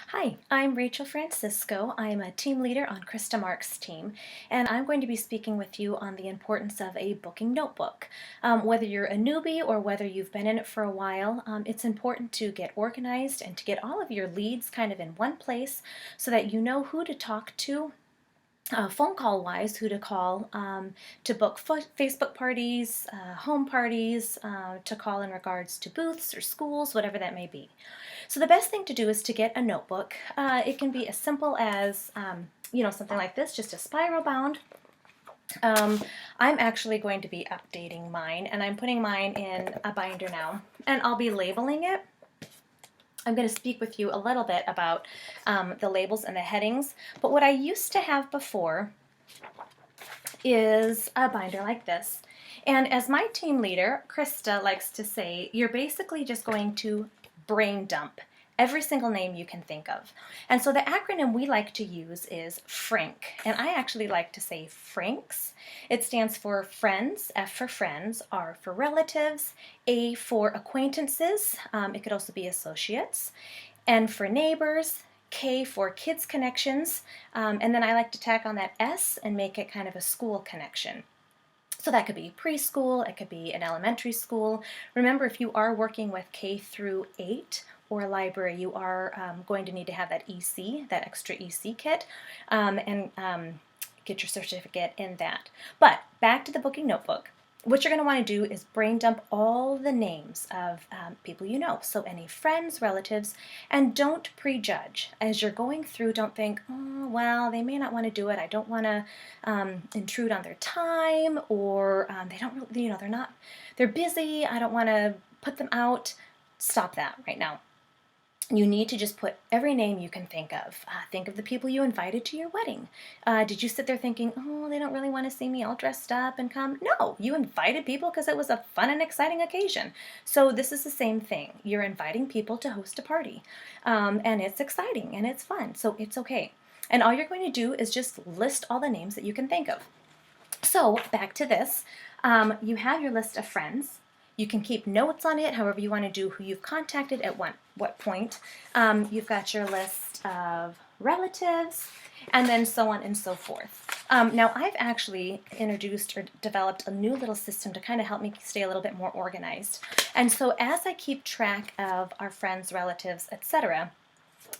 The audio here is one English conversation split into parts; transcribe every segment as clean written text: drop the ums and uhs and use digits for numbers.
Hi, I'm Rachel Francisco. I'm a team leader on Krista Mark's team, and I'm going to be speaking with you on the importance of a booking notebook. Whether you're a newbie or whether you've been in it for a while, it's important to get organized and to get all of your leads kind of in one place so that you know who to talk to phone call wise, who to call to book Facebook parties, home parties, to call in regards to booths or schools, whatever that may be. So the best thing to do is to get a notebook. It can be as simple as something like this, just a spiral bound. I'm actually going to be updating mine, and I'm putting mine in a binder now, and I'll be labeling it. I'm going to speak with you a little bit about the labels and the headings, but what I used to have before is a binder like this. And as my team leader, Krista, likes to say, you're basically just going to brain dump every single name you can think of. And so the acronym we like to use is FRANK, and I actually like to say FRANKS. It stands for friends, F for friends, R for relatives, A for acquaintances, it could also be associates, N for neighbors, K for kids connections, and then I like to tack on that S and make it kind of a school connection. So that could be preschool, it could be an elementary school. Remember, if you are working with K through 8 or a library, you are going to need to have that EC, that extra EC kit, and get your certificate in that. But back to the booking notebook. What you're going to want to do is brain dump all the names of people you know, so any friends, relatives, and don't prejudge. As you're going through, don't think, oh, well, they may not want to do it. I don't want to intrude on their time, or they don't really, they're busy. I don't want to put them out. Stop that right now. You need to just put every name you can think of. Think of the people you invited to your wedding. Did you sit there thinking, oh, they don't really want to see me all dressed up and come? No, you invited people because it was a fun and exciting occasion. So this is the same thing. You're inviting people to host a party, and it's exciting and it's fun, so it's okay. And all you're going to do is just list all the names that you can think of. So back to this. You have your list of friends. You can keep notes on it, however you want to do, who you've contacted at what point. You've got your list of relatives, and then so on and so forth. Now, I've actually introduced or developed a new little system to kind of help me stay a little bit more organized. And so as I keep track of our friends, relatives, etc.,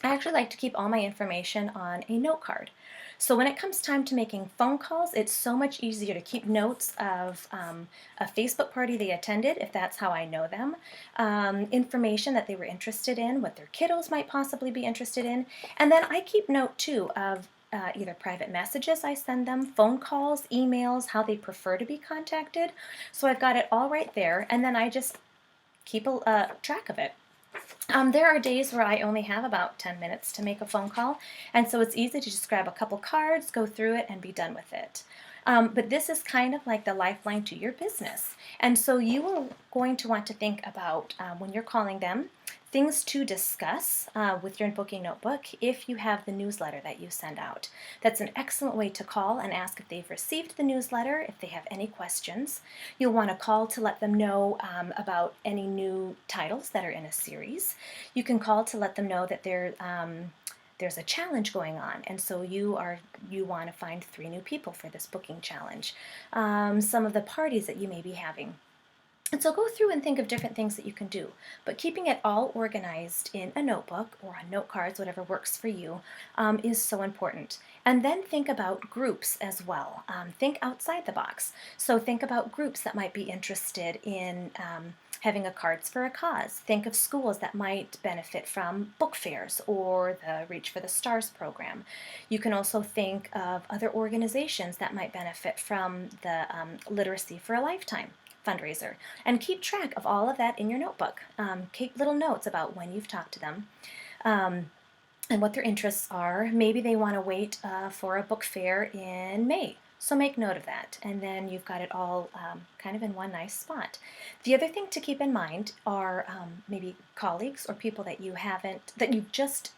I actually like to keep all my information on a note card. So when it comes time to making phone calls, it's so much easier to keep notes of a Facebook party they attended, if that's how I know them, information that they were interested in, what their kiddos might possibly be interested in, and then I keep note too of either private messages I send them, phone calls, emails, how they prefer to be contacted. So I've got it all right there, and then I just keep a track of it. There are days where I only have about 10 minutes to make a phone call, and so it's easy to just grab a couple cards, go through it, and be done with it. But this is kind of like the lifeline to your business. And so you are going to want to think about, when you're calling them, things to discuss with your booking notebook if you have the newsletter that you send out. That's an excellent way to call and ask if they've received the newsletter, if they have any questions. You'll want to call to let them know about any new titles that are in a series. You can call to let them know that there's a challenge going on, and so you want to find 3 new people for this booking challenge. Some of the parties that you may be having. And so go through and think of different things that you can do, but keeping it all organized in a notebook or on note cards, whatever works for you, is so important. And then think about groups as well. Think outside the box. So think about groups that might be interested in having a Cards for a Cause. Think of schools that might benefit from book fairs or the Reach for the Stars program. You can also think of other organizations that might benefit from the Literacy for a Lifetime fundraiser, and keep track of all of that in your notebook. Keep little notes about when you've talked to them and what their interests are. Maybe they want to wait for a book fair in May, so make note of that, and then you've got it all kind of in one nice spot. The other thing to keep in mind are maybe colleagues or people that you've just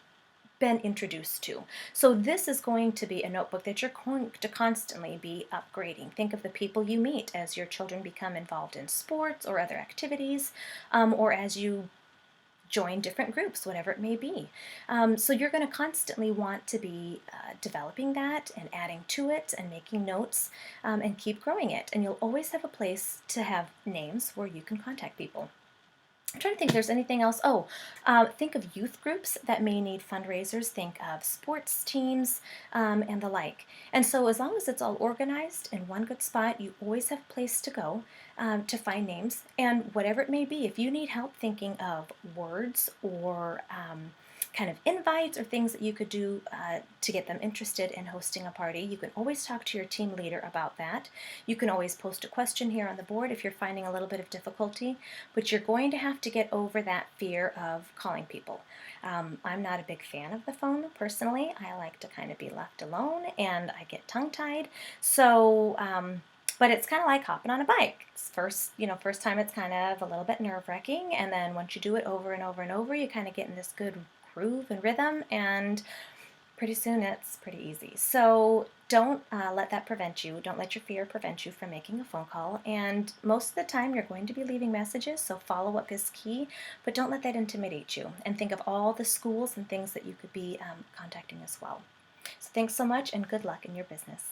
been introduced to. So this is going to be a notebook that you're going to constantly be upgrading. Think of the people you meet as your children become involved in sports or other activities, or as you join different groups, whatever it may be. So you're going to constantly want to be developing that and adding to it and making notes, and keep growing it. And you'll always have a place to have names where you can contact people. I'm trying to think if there's anything else. Oh, think of youth groups that may need fundraisers. Think of sports teams, and the like. And so as long as it's all organized in one good spot, you always have a place to go, to find names. And whatever it may be, if you need help thinking of words or kind of invites or things that you could do to get them interested in hosting a party, you can always talk to your team leader about that. You can always post a question here on the board if you're finding a little bit of difficulty, but you're going to have to get over that fear of calling people. I'm not a big fan of the phone personally. I like to kind of be left alone, and I get tongue-tied. So, but it's kind of like hopping on a bike. It's first time it's kind of a little bit nerve-wracking, and then once you do it over and over and over, you kind of get in this good groove and rhythm, and pretty soon it's pretty easy. So don't let that prevent you. Don't let your fear prevent you from making a phone call. And most of the time you're going to be leaving messages, so follow up is key, but don't let that intimidate you. And think of all the schools and things that you could be contacting as well. So thanks so much, and good luck in your business.